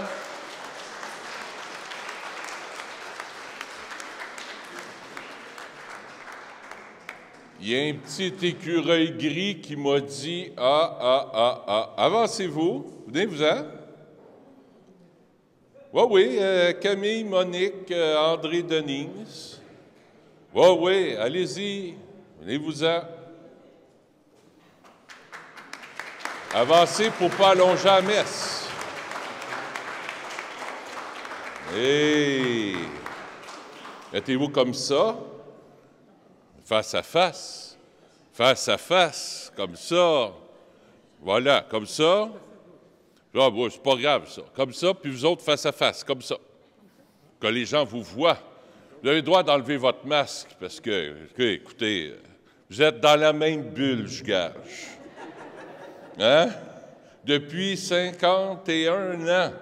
B: Il y a un petit écureuil gris qui m'a dit « Avancez-vous, venez-vous-en. » Oui, Camille, Monique, André, Denise. Oui, allez-y, venez-vous-en. Avancez pour ne pas allonger la messe. Hey! Mettez-vous comme ça. Face à face, comme ça. Voilà, comme ça. Ah, bon, c'est pas grave, ça. Comme ça, puis vous autres, face à face, comme ça. Que les gens vous voient. Vous avez le droit d'enlever votre masque, parce que, écoutez, vous êtes dans la même bulle, je gage. Hein? Depuis 51 ans.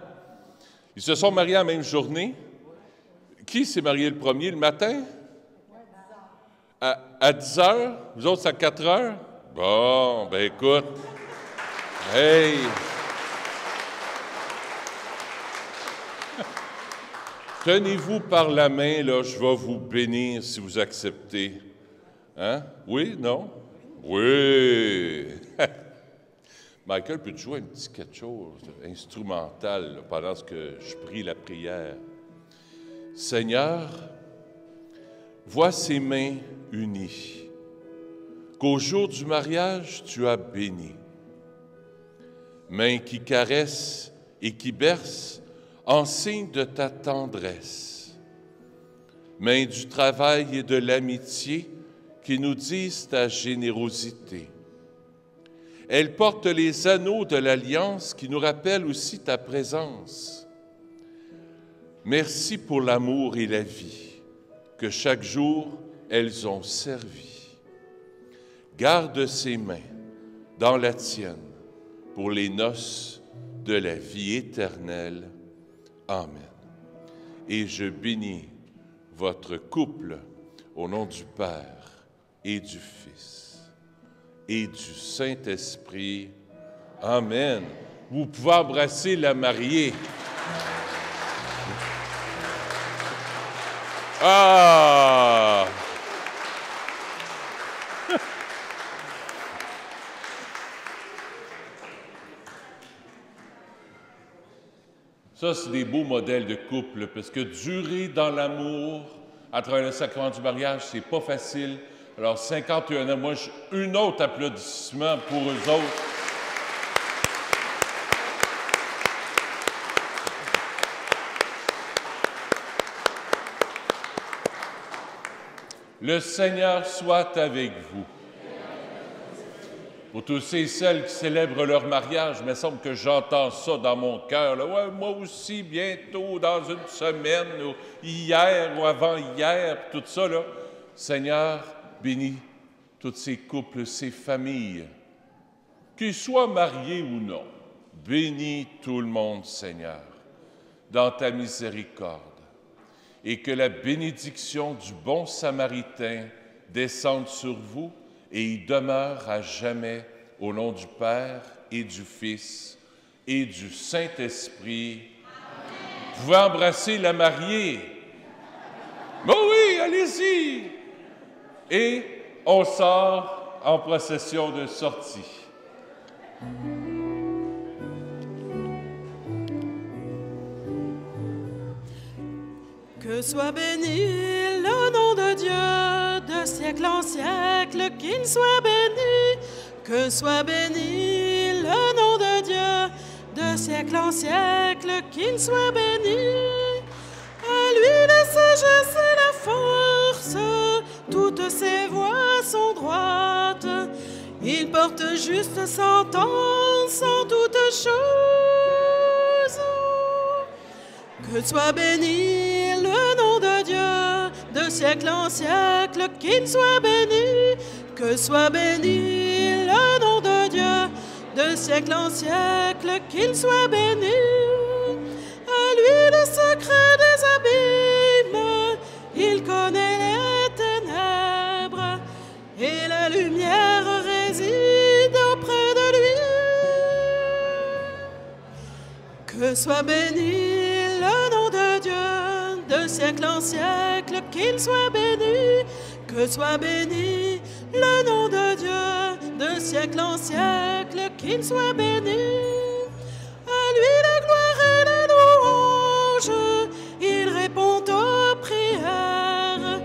B: Ils se sont mariés la même journée. Qui s'est marié le premier, le matin? À 10 heures? Vous autres, c'est à 4 heures? Bon, ben écoute. Hey! Tenez-vous par la main, là, je vais vous bénir si vous acceptez. Hein? Oui? Non? Oui! Michael, peux-tu jouer un petit quelque chose instrumental là, pendant que je prie la prière? Seigneur, vois ces mains unies, qu'au jour du mariage, tu as bénies. Mains qui caressent et qui bercent en signe de ta tendresse. Mains du travail et de l'amitié qui nous disent ta générosité. Elles portent les anneaux de l'alliance qui nous rappellent aussi ta présence. Merci pour l'amour et la vie que chaque jour elles ont servi. Garde ses mains dans la tienne pour les noces de la vie éternelle. Amen. Et je bénis votre couple au nom du Père et du Fils et du Saint-Esprit. Amen. Vous pouvez embrasser la mariée. Ah! Ça, c'est des beaux modèles de couple, parce que durer dans l'amour à travers le sacrement du mariage, c'est pas facile. Alors, 51 ans, moi, un autre applaudissement pour eux autres. Le Seigneur soit avec vous. Pour tous ceux et celles qui célèbrent leur mariage, il me semble que j'entends ça dans mon cœur. Ouais, moi aussi, bientôt, dans une semaine, ou hier ou avant-hier, tout ça. Là. Seigneur, bénis tous ces couples, ces familles, qu'ils soient mariés ou non. Bénis tout le monde, Seigneur, dans ta miséricorde. Et que la bénédiction du bon Samaritain descende sur vous et y demeure à jamais au nom du Père et du Fils et du Saint-Esprit. Vous pouvez embrasser la mariée. Mais oui, allez-y! Et on sort en procession de sortie.
A: Que soit béni le nom de Dieu, de siècle en siècle, qu'il soit béni. Que soit béni le nom de Dieu, de siècle en siècle, qu'il soit béni. À lui la sagesse et la force, toutes ses voies sont droites. Il porte juste sentence en toutes choses. Que soit béni le nom de Dieu, de siècle en siècle, qu'il soit béni. Que soit béni le nom de Dieu, de siècle en siècle, qu'il soit béni. À lui le secret des abîmes, il connaît les ténèbres, et la lumière réside auprès de lui. Que soit béni le nom de Dieu, de siècle en siècle, qu'il soit béni. Que soit béni le nom de Dieu, de siècle en siècle, qu'il soit béni. À lui la gloire et la louange, il répond aux prières,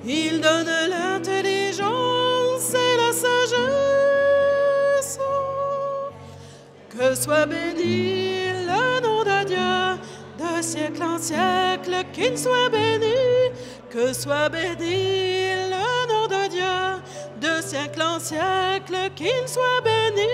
A: il donne l'intelligence et la sagesse. Que soit béni le nom de Dieu, de siècle en siècle, qu'il soit béni. Que soit béni le nom de Dieu, de siècle en siècle, qu'il soit béni.